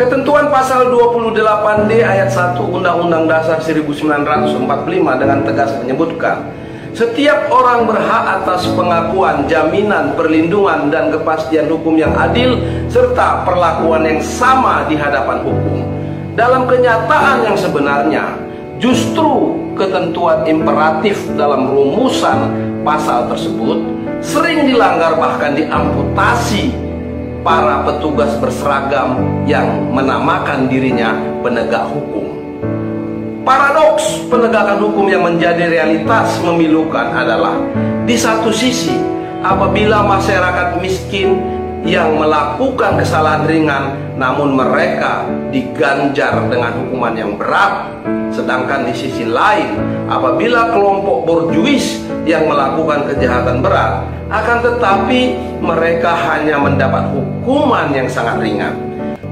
Ketentuan pasal 28D ayat 1 Undang-Undang Dasar 1945 dengan tegas menyebutkan, setiap orang berhak atas pengakuan, jaminan, perlindungan, dan kepastian hukum yang adil serta perlakuan yang sama di hadapan hukum. Dalam kenyataan yang sebenarnya, justru ketentuan imperatif dalam rumusan pasal tersebut sering dilanggar, bahkan diamputasi para petugas berseragam yang menamakan dirinya penegak hukum. Paradoks penegakan hukum yang menjadi realitas memilukan adalah, di satu sisi, apabila masyarakat miskin yang melakukan kesalahan ringan namun mereka diganjar dengan hukuman yang berat, sedangkan di sisi lain, apabila kelompok borjuis yang melakukan kejahatan berat akan tetapi mereka hanya mendapat hukuman yang sangat ringan.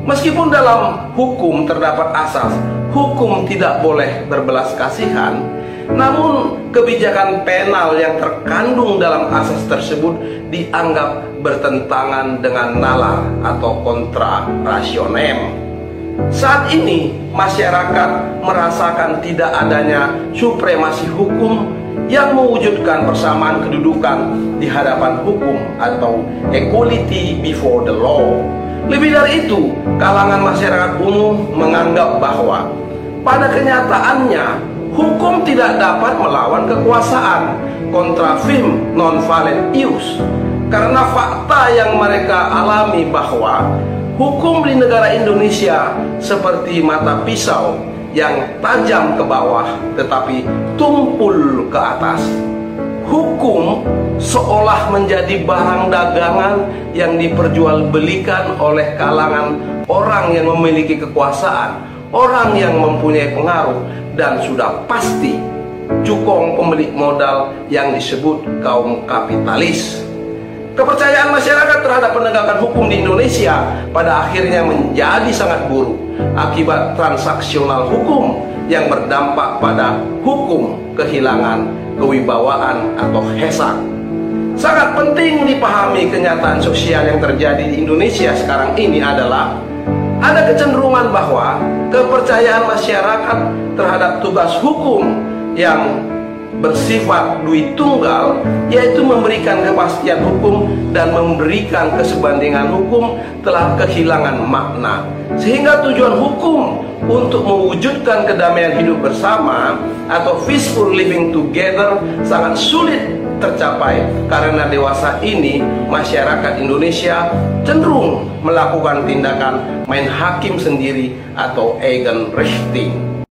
Meskipun dalam hukum terdapat asas hukum tidak boleh berbelas kasihan, namun kebijakan penal yang terkandung dalam asas tersebut dianggap bertentangan dengan nalar atau kontra rasionem. Saat ini masyarakat merasakan tidak adanya supremasi hukum yang mewujudkan persamaan kedudukan di hadapan hukum atau equality before the law. Lebih dari itu, kalangan masyarakat umum menganggap bahwa pada kenyataannya hukum tidak dapat melawan kekuasaan, contra firm non valent ius, karena fakta yang mereka alami bahwa hukum di negara Indonesia seperti mata pisau yang tajam ke bawah tetapi tumpul ke atas. Hukum seolah menjadi barang dagangan yang diperjualbelikan oleh kalangan orang yang memiliki kekuasaan, orang yang mempunyai pengaruh, dan sudah pasti cukong pemilik modal yang disebut kaum kapitalis. Kepercayaan masyarakat terhadap penegakan hukum di Indonesia pada akhirnya menjadi sangat buruk akibat transaksional hukum yang berdampak pada hukum kehilangan kewibawaan atau hesak. Sangat penting dipahami kenyataan sosial yang terjadi di Indonesia sekarang ini adalah ada kecenderungan bahwa kepercayaan masyarakat terhadap tugas hukum yang bersifat duit tunggal, yaitu memberikan kepastian hukum dan memberikan kesebandingan hukum, telah kehilangan makna, sehingga tujuan hukum untuk mewujudkan kedamaian hidup bersama atau peaceful living together sangat sulit tercapai, karena dewasa ini masyarakat Indonesia cenderung melakukan tindakan main hakim sendiri atau Eigenrechtting.